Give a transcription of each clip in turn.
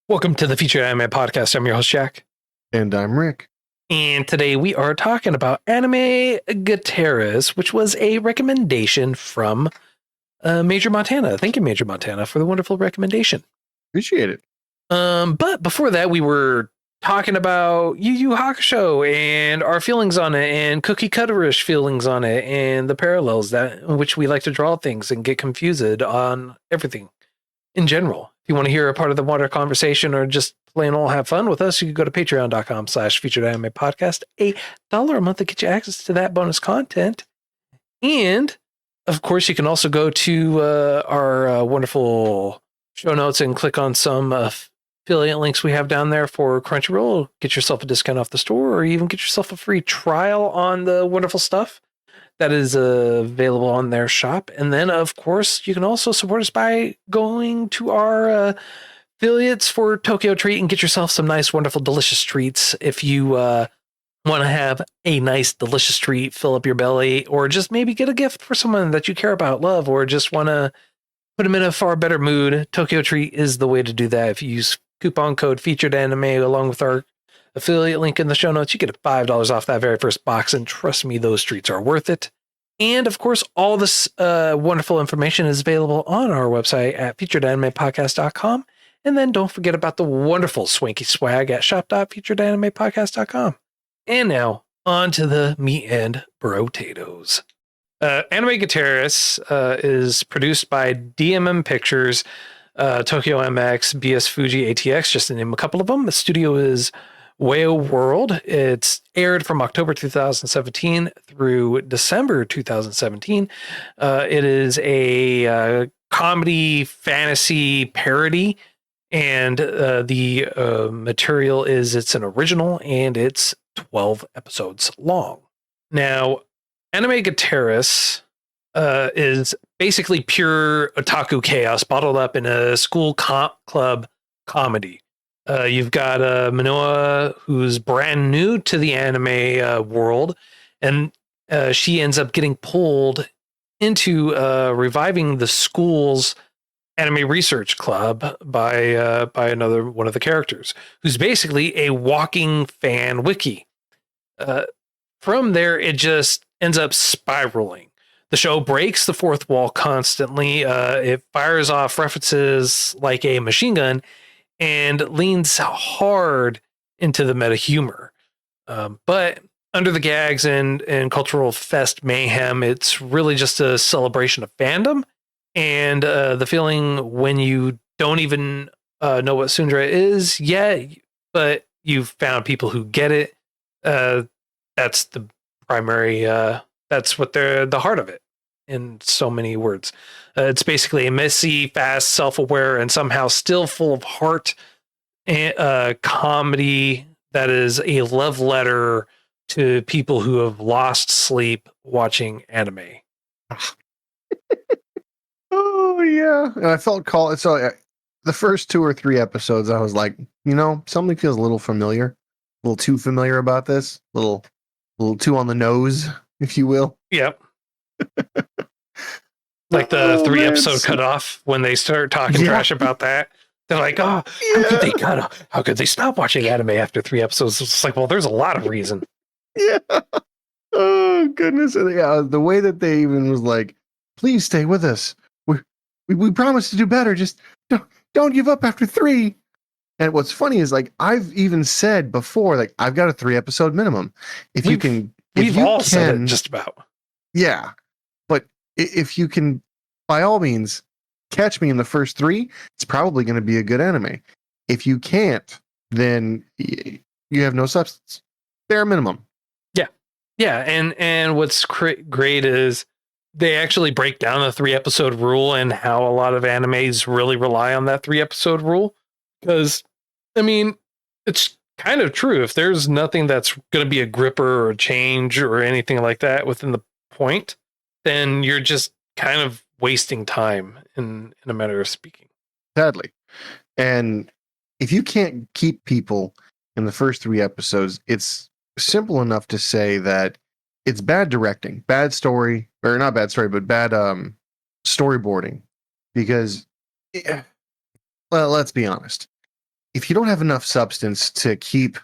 Welcome to the Featured Anime Podcast. I'm your host, Jack. And I'm Rick. And today we are talking about Anime-Gataris, which was a recommendation from Major Montana. Thank you, Major Montana, for the wonderful recommendation. Appreciate it. But before that, we were talking about Yu Yu Hakusho and our feelings on it and cookie cutterish feelings on it and the parallels that in which we like to draw things and get confused on everything in general. If you want to hear a part of the water conversation or just plain old have fun with us, you can go to patreon.com/featured anime podcast. $1 a month to get you access to that bonus content. And of course, you can also go to our wonderful show notes and click on some affiliate links we have down there for Crunchyroll. Get yourself a discount off the store or even get yourself a free trial on the wonderful stuff that is available on their shop. And then, of course, you can also support us by going to our affiliates for Tokyo Treat and get yourself some nice, wonderful, delicious treats. If you want to have a nice, delicious treat, fill up your belly, or just maybe get a gift for someone that you care about, love, or just want to put them in a far better mood, Tokyo Treat is the way to do that. If you use coupon code Featured Anime along with our affiliate link in the show notes, you get $5 off that very first box, and trust me, those treats are worth it. And of course, all this wonderful information is available on our website at featuredanimepodcast.com. And then don't forget about the wonderful swanky swag at shop.featuredanimepodcast.com. And now on to the meat and potatoes. Anime-Gataris is produced by DMM Pictures, Tokyo MX, BS Fuji, ATX, just to name a couple of them. The studio is Whale World. It's aired from October 2017 through December 2017. It is a comedy fantasy parody, and the material is it's an original, and it's 12 episodes long. Now, Anime-Gataris is basically pure otaku chaos bottled up in a school club comedy. You've got Manoa, who's brand new to the anime world, and she ends up getting pulled into reviving the school's anime research club by another one of the characters, who's basically a walking fan wiki. From there, it just ends up spiraling. The show breaks the fourth wall constantly. It fires off references like a machine gun and leans hard into the meta humor. But under the gags and cultural fest mayhem, it's really just a celebration of fandom and the feeling when you don't even know what Sundra is yet, but you've found people who get it. That's the primary, that's what they're the heart of it in so many words. It's basically a messy, fast, self-aware, and somehow still full of heart and comedy that is a love letter to people who have lost sleep watching anime. Oh, yeah. And I felt called. So the first 2 or 3 episodes, I was like, something feels a little familiar, a little too familiar about this, a little too on the nose, if you will. Yep. Like the 3 episode cutoff when they start talking trash about that. They're like, how could they how could they stop watching anime after 3 episodes? It's like, well, there's a lot of reason. Yeah. Oh, goodness. And yeah, the way that they even was like, please stay with us. We promise to do better. Just don't give up after 3. And what's funny is, like, I've even said before, like, I've got a 3 episode minimum. We've all said it just about. Yeah. But if you can, by all means, catch me in the first 3, it's probably going to be a good anime. If you can't, then you have no substance. Bare minimum. Yeah. Yeah. And what's great is they actually break down the 3 episode rule and how a lot of animes really rely on that 3 episode rule. Because, I mean, it's kind of true. If there's nothing that's going to be a gripper or a change or anything like that within the point, then you're just kind of wasting time in a matter of speaking. Sadly. And if you can't keep people in the first 3 episodes, it's simple enough to say that it's bad directing, bad story, or not bad story, but bad storyboarding. Because, well, let's be honest. if you don't have enough substance to keep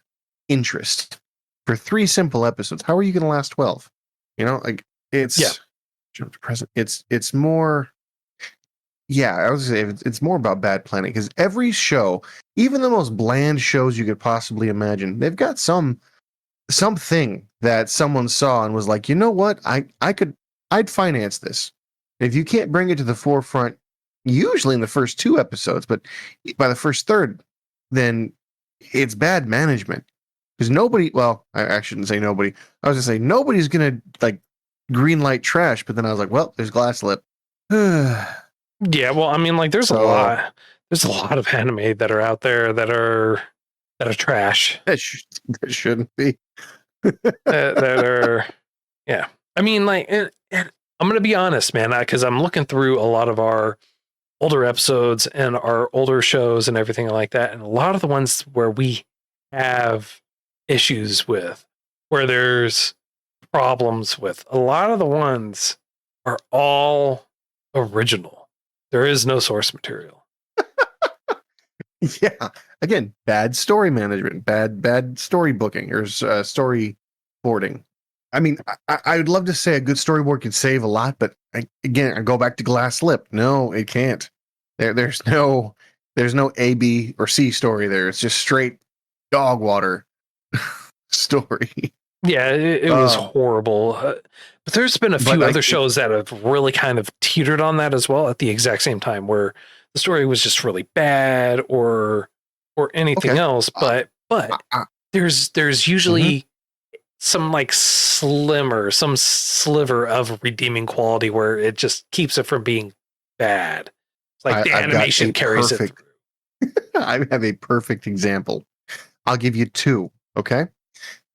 interest for 3 simple episodes, how are you going to last 12? You know, like it's jump to present. It's more. Yeah, I was saying it's more about bad planning because every show, even the most bland shows you could possibly imagine, they've got something that someone saw and was like, you know what, I'd finance this. If you can't bring it to the forefront, usually in the first 2 episodes, but by the first third, then it's bad management. Because nobody, well, I shouldn't say nobody. I was gonna say nobody's gonna like green light trash, but then I was like, well, there's glass lip. Yeah, well, I mean, like there's a So- lot of anime that are out there that are trash. That shouldn't be. that are, yeah. I mean, like, and I'm gonna be honest, man, because I'm looking through a lot of our older episodes and our older shows and everything like that, and a lot of the ones where we have issues with, where there's problems with, a lot of the ones are all original. There is no source material. Yeah. Again, bad story management, bad story booking or story boarding. I mean, I would love to say a good storyboard could save a lot, but I go back to glass lip. No, it can't. There's no A, B, or C story there. It's just straight dog water story. Yeah, it was horrible. But there's been a few other shows that have really kind of teetered on that as well at the exact same time, where the story was just really bad or anything else. But there's usually some like some sliver of redeeming quality where it just keeps it from being bad. It's like the animation carries it through. I have a perfect example. I'll give you 2. Okay.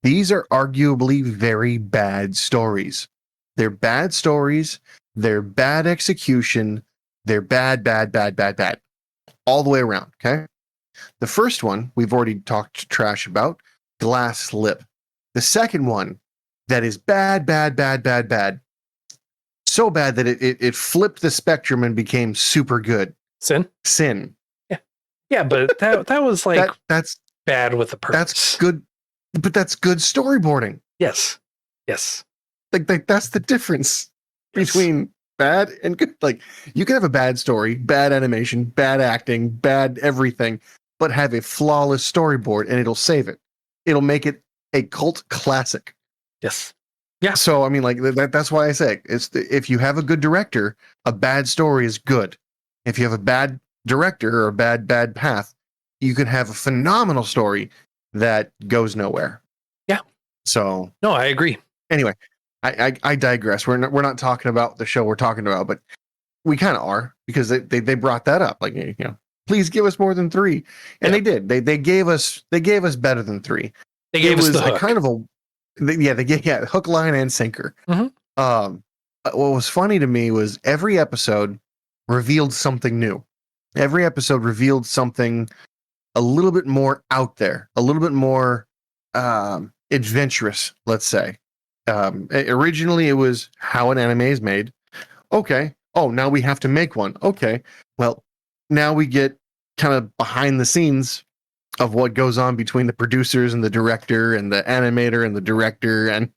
These are arguably very bad stories. They're bad stories. They're bad execution. They're bad. All the way around, okay? The first one, we've already talked trash about, Glass Lip. The second one, that is bad. So bad that it flipped the spectrum and became super good. Sin. Yeah, but that was like that's bad with a purpose. That's good. But that's good storyboarding. Yes. Like that's the difference between bad and good. Like you can have a bad story, bad animation, bad acting, bad everything, but have a flawless storyboard and it'll save it. It'll make it a cult classic. Yes. Yeah. So I mean, like that's why I say if you have a good director, a bad story is good. If you have a bad director or a bad path, you can have a phenomenal story that goes nowhere. Yeah. So no, I agree. Anyway, I digress. We're not talking about the show we're talking about, but we kind of are because they brought that up. Like, you know, please give us more than 3, and they did. They gave us better than 3. They gave us the hook. Kind of they gave hook, line, and sinker. Mm-hmm. What was funny to me was every episode revealed something new. Every episode revealed something a little bit more out there, a little bit more adventurous, let's say. Originally, it was how an anime is made. Okay. Oh, now we have to make one. Okay. Well, now we get kind of behind the scenes of what goes on between the producers and the director and the animator and the director and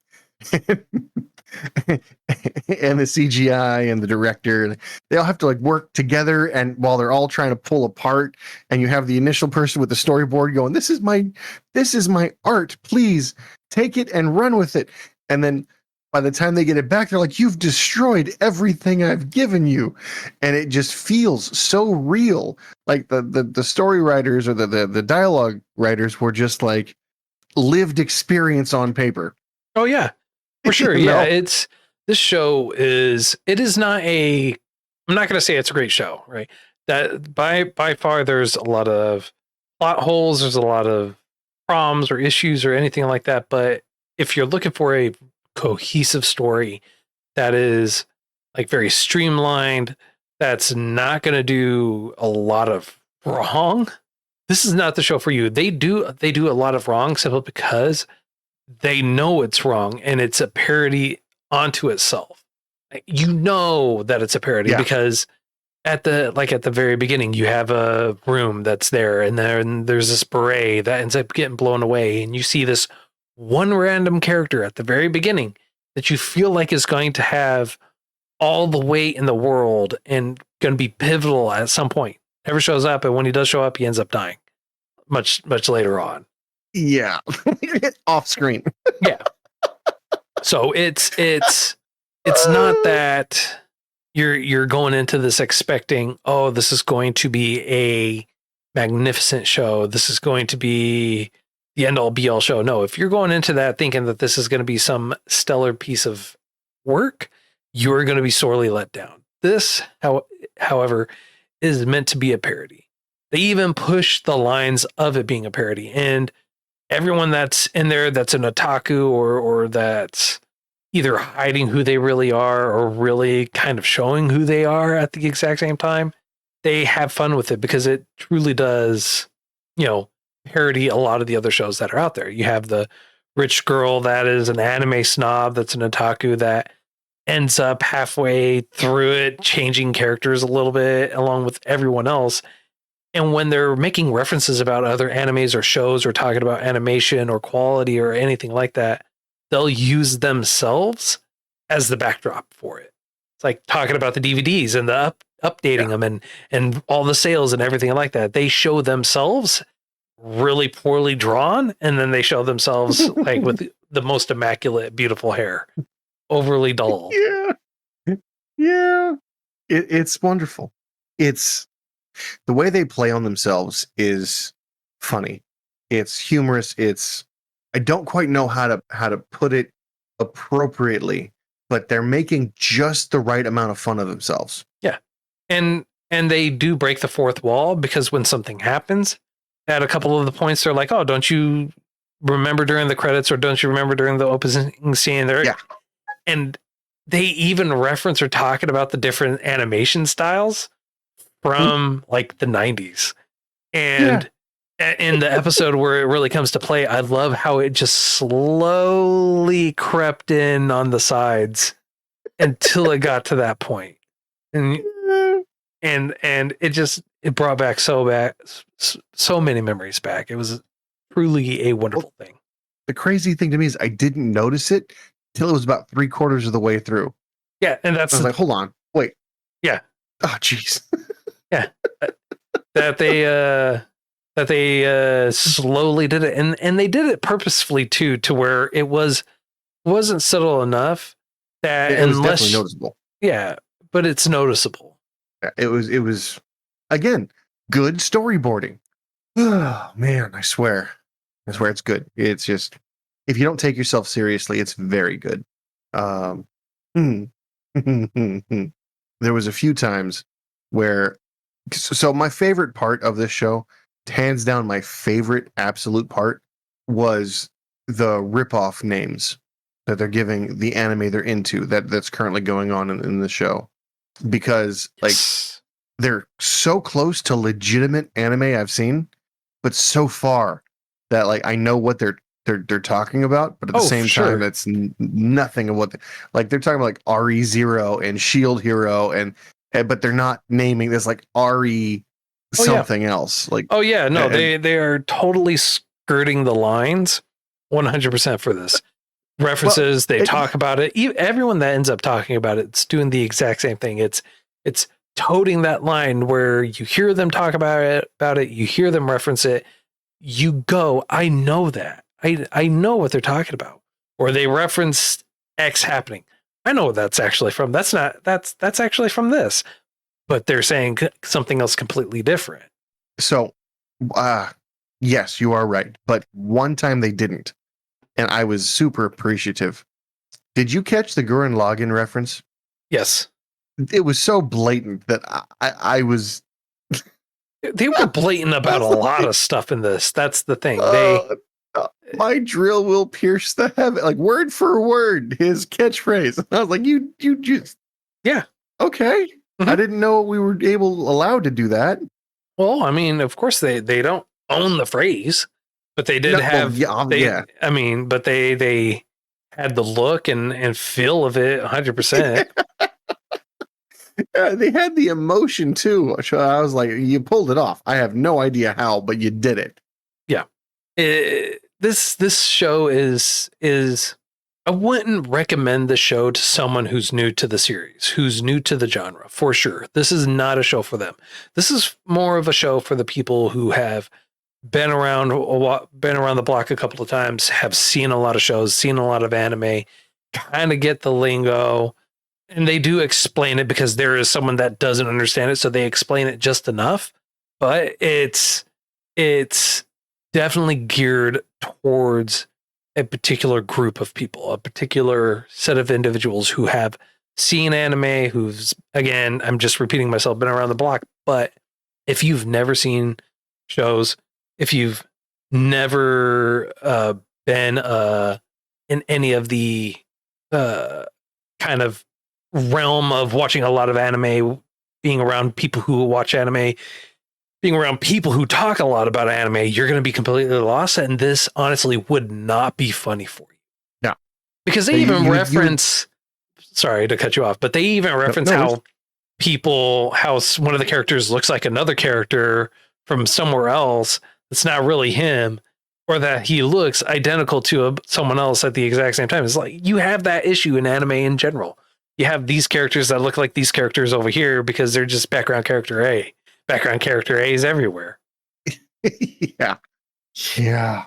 and the CGI and the director. They all have to like work together, and while they're all trying to pull apart, and you have the initial person with the storyboard going, this is my art, please take it and run with it. And then by the time they get it back, they're like, you've destroyed everything I've given you. And it just feels so real. Like the story writers or the dialogue writers were just like lived experience on paper. Oh yeah, for sure. Yeah. This show is not I'm not going to say it's a great show, right? That by far, there's a lot of plot holes. There's a lot of problems or issues or anything like that. But if you're looking for a cohesive story that is like very streamlined, that's not going to do a lot of wrong, this is not the show for you. They do a lot of wrong simply because they know it's wrong and it's a parody onto itself. You know that it's a parody because at the very beginning, you have a room that's there, and then there's this beret that ends up getting blown away, and you see this one random character at the very beginning that you feel like is going to have all the weight in the world and going to be pivotal at some point. Never shows up, and when he does show up, he ends up dying much later on. Yeah, off screen. Yeah. So it's not that you're going into this expecting, oh, this is going to be a magnificent show. This is going to be the end all be all show. No, if you're going into that thinking that this is going to be some stellar piece of work, you're going to be sorely let down. This, however, is meant to be a parody. They even push the lines of it being a parody, and everyone that's in there that's an otaku or that's either hiding who they really are or really kind of showing who they are at the exact same time, they have fun with it because it truly does, parody a lot of the other shows that are out there. You have the rich girl that is an anime snob that's an otaku that ends up halfway through it changing characters a little bit along with everyone else. And when they're making references about other animes or shows or talking about animation or quality or anything like that, they'll use themselves as the backdrop for it. It's like talking about the DVDs and the updating them and all the sales and everything like that. They show themselves really poorly drawn, and then they show themselves like with the most immaculate, beautiful hair, overly dull. Yeah. It's wonderful. It's the way they play on themselves is funny. It's humorous. I don't quite know how to put it appropriately, but they're making just the right amount of fun of themselves. Yeah. And they do break the fourth wall because when something happens, at a couple of the points, they're like, oh, don't you remember during the credits or don't you remember during the opening scene there? Yeah. And they even reference or talking about the different animation styles from like the 90s. And in the episode where it really comes to play, I love how it just slowly crept in on the sides until it got to that point. And it brought back so many memories back. It was truly a wonderful thing. The crazy thing to me is I didn't notice it till it was about 3/4 of the way through. Yeah, and that's I was like, hold on, wait. Yeah. Oh, jeez. Yeah. that they slowly did it, and they did it purposefully too, to where it wasn't subtle enough that it was definitely noticeable. Yeah, but it's noticeable. Yeah, it was again good storyboarding. Oh man, I swear it's good. It's just if you don't take yourself seriously, it's very good. There was a few times where so my favorite part of this show, hands down my favorite absolute part, was the ripoff names that they're giving the anime they're into that's currently going on in the show, because like they're so close to legitimate anime I've seen, but so far that like I know what they're talking about, but at the same time that's nothing of what like they're talking about, like RE0 and Shield Hero but they're not naming this like RE something else. Like they are totally skirting the lines 100% for this. References, they talk about it. Everyone that ends up talking about it's doing the exact same thing. It's toting that line where you hear them talk about it, you hear them reference it, you go, I know that. I know what they're talking about. Or they reference X happening. I know what that's actually from. That's actually from this. But they're saying something else completely different. So, yes, you are right. But one time they didn't. And I was super appreciative. Did you catch the Gurren Lagann reference? Yes. It was so blatant that I was... They were blatant about a lot of stuff in this. That's the thing. My drill will pierce the heaven, like word for word, his catchphrase. I was like, you just... Yeah. Okay. Mm-hmm. I didn't know we were allowed to do that. Well, I mean, of course they don't own the phrase, but they did have. I mean, but they had the look and feel of it 100%. They had the emotion too. So I was like, you pulled it off. I have no idea how, but you did it. Yeah. This show is I wouldn't recommend the show to someone who's new to the series, who's new to the genre, for sure. This is not a show for them. This is more of a show for the people who have been around the block a couple of times, have seen a lot of shows, seen a lot of anime, kind of get the lingo, and they do explain it because there is someone that doesn't understand it, so they explain it just enough. But it's definitely geared towards a particular group of people, a particular set of individuals who have seen anime, who's, again, I'm just repeating myself, been around the block. But if you've never seen shows, if you've never been in any of the kind of realm of watching a lot of anime, being around people who watch anime, being around people who talk a lot about anime, you're going to be completely lost. And this honestly would not be funny for you. Yeah. Because they even reference, sorry to cut you off, but they even reference how one of the characters looks like another character from somewhere else. It's not really him, or that he looks identical to someone else at the exact same time. It's like, you have that issue in anime in general. You have these characters that look like these characters over here because they're just background character A. Background character A is everywhere. Yeah. Yeah.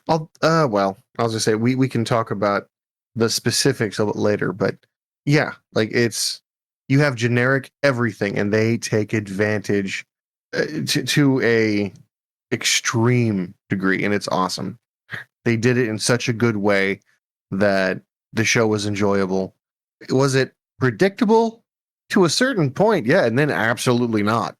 Well, I was gonna say we can talk about the specifics of it later, but yeah, like you have generic everything, and they take advantage to a extreme degree, and it's awesome. They did it in such a good way that the show was enjoyable. Was it predictable to a certain point? Yeah, and then absolutely not.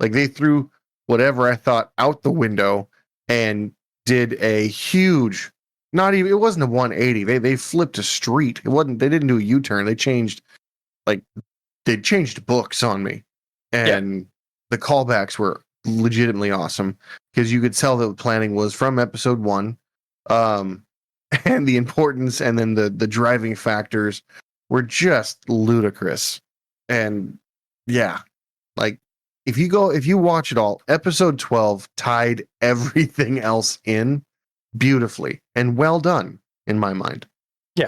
Like, they threw whatever I thought out the window and did a huge, it wasn't a 180. They flipped a street. It wasn't, they didn't do a U-turn. They changed books on me. And the callbacks were legitimately awesome because you could tell that the planning was from episode 1. And the importance and then the driving factors were just ludicrous. And yeah, like, if you watch it all, episode 12 tied everything else in beautifully, and well done in my mind. Yeah.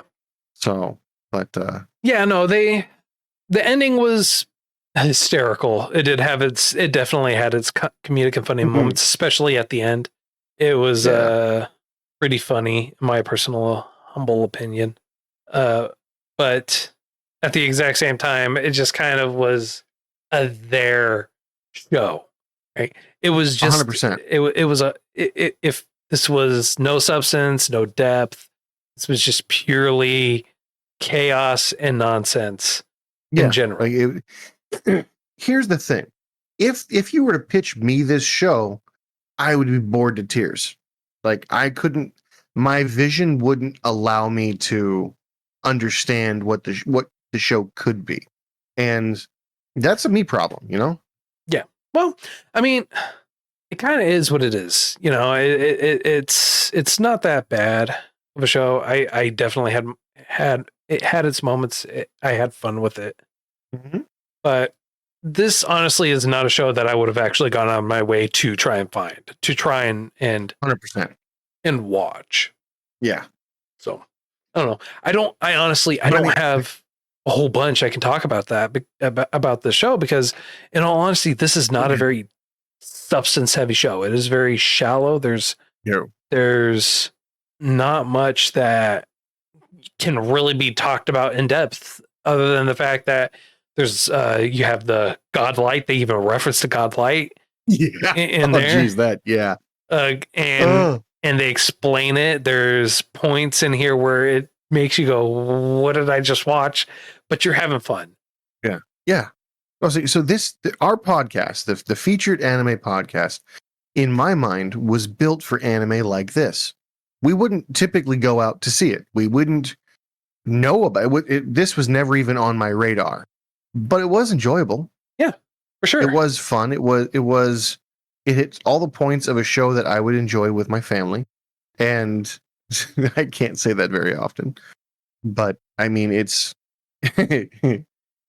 So, but the ending was hysterical. It definitely had its comedic and funny moments, especially at the end. It was pretty funny, in my personal humble opinion. But at the exact same time, it just kind of was their show, right? It was just 100%. If this was no substance, no depth, this was just purely chaos and nonsense in general. Here's the thing. If you were to pitch me this show, I would be bored to tears. Like, my vision wouldn't allow me to understand what the show could be. And that's a me problem, you know? Yeah. Well, I mean, it kind of is what it is. You know, it's not that bad of a show. I definitely had its moments. I had fun with it. Mm-hmm. But this honestly is not a show that I would have actually gone on my way to try and 100% and watch. Yeah. So I don't know. I don't have a whole bunch I can talk about the show, because in all honesty, this is not a very substance heavy show. It is very shallow. There's not much that can really be talked about in depth, other than the fact that there's you have the godlight. They even reference the godlight in there. Geez, and they explain it. There's points in here where it makes you go, what did I just watch? But you're having fun. Yeah. Well, so our podcast, the featured anime podcast, in my mind, was built for anime like this. We wouldn't typically go out to see it. We wouldn't know about it. This was never even on my radar, but it was enjoyable. Yeah, for sure. It was fun. It hit all the points of a show that I would enjoy with my family. And I can't say that very often, but I mean, it's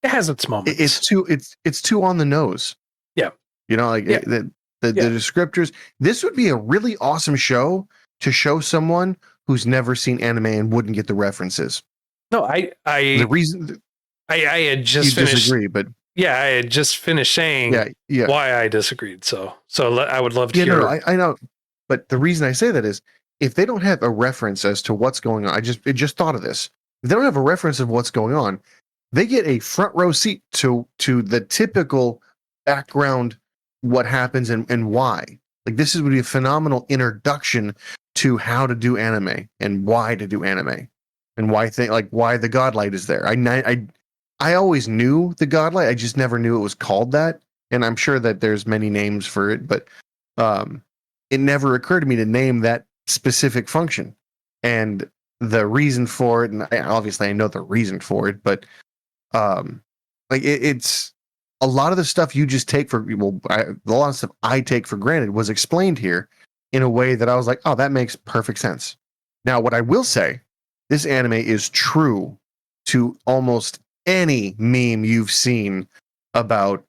It has its moments. It's too on the nose. Yeah. You know, like the descriptors. This would be a really awesome show to show someone who's never seen anime and wouldn't get the references. No, The reason I had just you finished. disagree, but yeah, I had just finished saying why I disagreed. So I would love to hear. No, I know, but the reason I say that is if they don't have a reference as to what's going on, I just thought of this. If they don't have a reference of what's going on, they get a front row seat to the typical background, what happens and why. Like this would be a phenomenal introduction to how to do anime and why to do anime and why the godlight is there. I always knew the godlight. I just never knew it was called that. And I'm sure that there's many names for it, but it never occurred to me to name that specific function. And the reason for it, and obviously I know the reason for it, but it's a lot of the stuff you just take for a lot of stuff I take for granted was explained here in a way that I was like, oh, that makes perfect sense. Now, what I will say, this anime is true to almost any meme you've seen about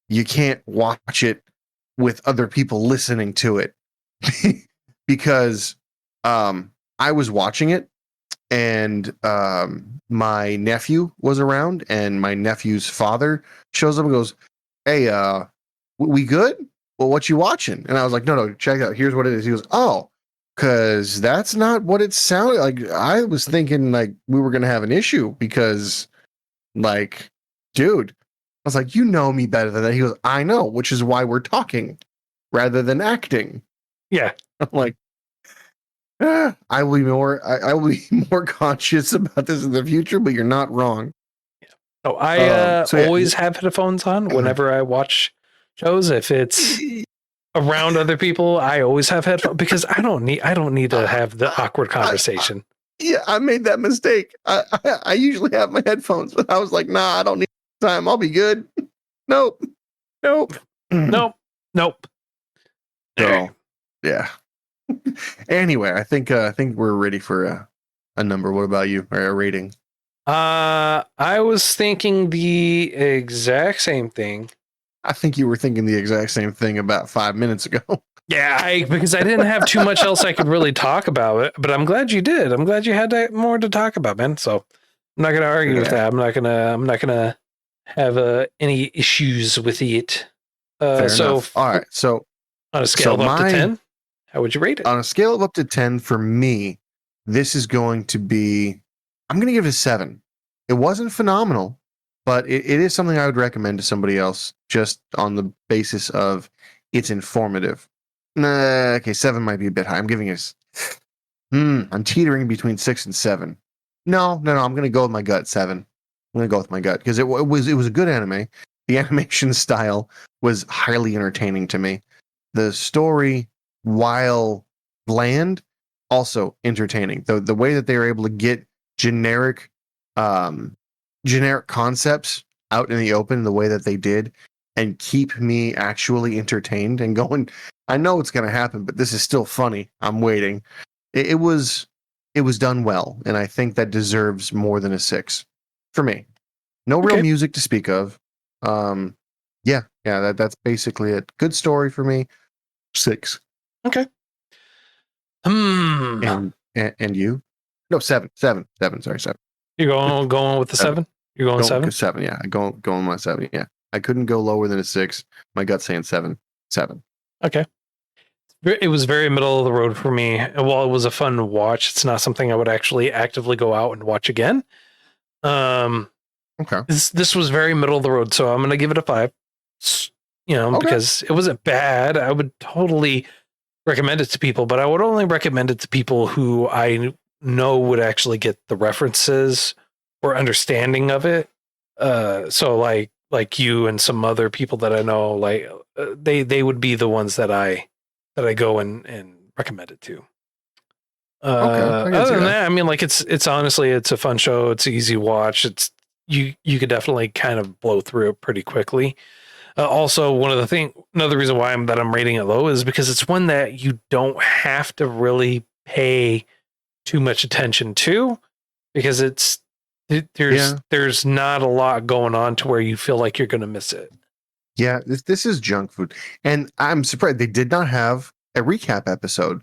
you can't watch it with other people listening to it because I was watching it and my nephew was around and my nephew's father shows up and goes, hey, we good? Well, what you watching? And I was like, no, check it out. Here's what it is. He goes, oh, because that's not what it sounded like. I was thinking like we were going to have an issue because like, dude, I was like, you know me better than that. He goes, I know, which is why we're talking rather than acting. Yeah. I'm like, I will be more conscious about this in the future, but you're not wrong. Oh, I always have headphones on whenever I watch shows. If it's around other people, I always have headphones because I don't need to have the awkward conversation. I made that mistake. I usually have my headphones, but I was like, nah, I don't need time. I'll be good. Nope. So, yeah. Anyway, I think we're ready for a number. What about you? Or a rating? I was thinking the exact same thing. I think you were thinking the exact same thing about 5 minutes ago. Yeah, because I didn't have too much else I could really talk about it, but I'm glad you did. I'm glad you had more to talk about, man. So I'm not going to argue with that. I'm not gonna have any issues with it. Fair enough. All right. So on a scale of up to 10, how would you rate it? On a scale of up to 10 for me, this is going to be, I'm going to give it a 7. It wasn't phenomenal, but it is something I would recommend to somebody else just on the basis of it's informative. Okay, 7 might be a bit high. I'm giving it I'm teetering between 6 and 7. No, I'm going to go with my gut, 7. I'm going to go with my gut because it was a good anime. The animation style was highly entertaining to me. The story, while bland, also entertaining. The way that they were able to get generic concepts out in the open the way that they did and keep me actually entertained and going, I know it's going to happen, but this is still funny. I'm waiting. It was done well, and I think that deserves more than a 6 for me. No real music to speak of. That's basically it. Good story for me. 6. Okay. And you? No, 7. Sorry, 7. You going with the 7? You're going 7? 7. Yeah, going my 7. Yeah, I couldn't go lower than a 6. My gut's saying 7. 7. Okay. It was very middle of the road for me. While it was a fun watch, it's not something I would actually actively go out and watch again. Okay. This was very middle of the road, so I'm going to give it a 5. Because it wasn't bad. I would totally recommend it to people, but I would only recommend it to people who I know would actually get the references or understanding of it. So like you and some other people that I know, like they would be the ones that I go and recommend it to. Other than that, I mean, like it's honestly, it's a fun show. It's an easy watch. It's you could definitely kind of blow through it pretty quickly. Also, another reason why I'm rating it low is because it's one that you don't have to really pay too much attention to, because There's not a lot going on to where you feel like you're going to miss it. Yeah, this is junk food. And I'm surprised they did not have a recap episode,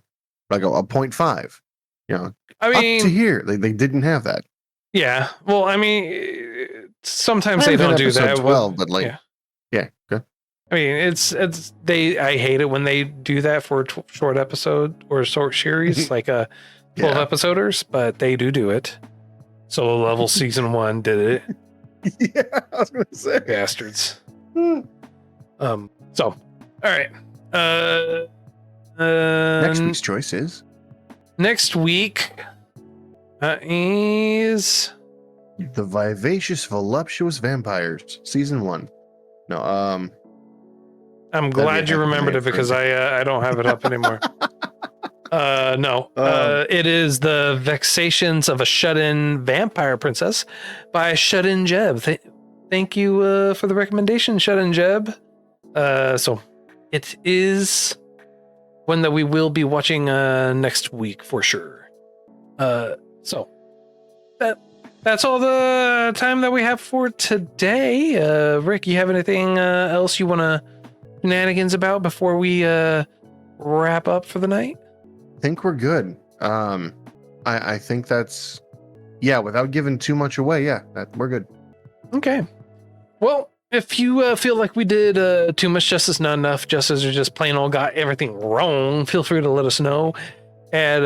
like a 0.5. You know, I mean, up to here. They didn't have that. Yeah. Well, I mean, sometimes Might they have been don't do episode that. 12, but like, yeah, good. I mean, I hate it when they do that for a short episode or a short series, like a 12 episoders, but they do it. Solo Level season 1 did it. Yeah, I was gonna say bastards. So, all right. Next week's choice is next week is The Vivacious Voluptuous Vampires, season 1. No, I'm glad you remembered it because I don't have it up anymore. No. It is The Vexations of a Shut-In Vampire Princess by Shut-In Jeb. Thank you for the recommendation, Shut-In Jeb. So it is one that we will be watching next week for sure. So that's all the time that we have for today. Rick, you have anything else you want to shenanigans about before we wrap up for the night? I think we're good. I think that's, without giving too much away, we're good. Okay. Well, if you feel like we did too much justice, not enough justice, or just plain old got everything wrong, feel free to let us know. At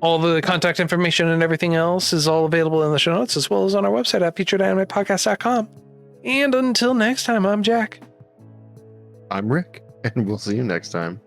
all the contact information and everything else is all available in the show notes, as well as on our website at featuredanimepodcast.com. And until next time, I'm Jack. I'm Rick, and we'll see you next time.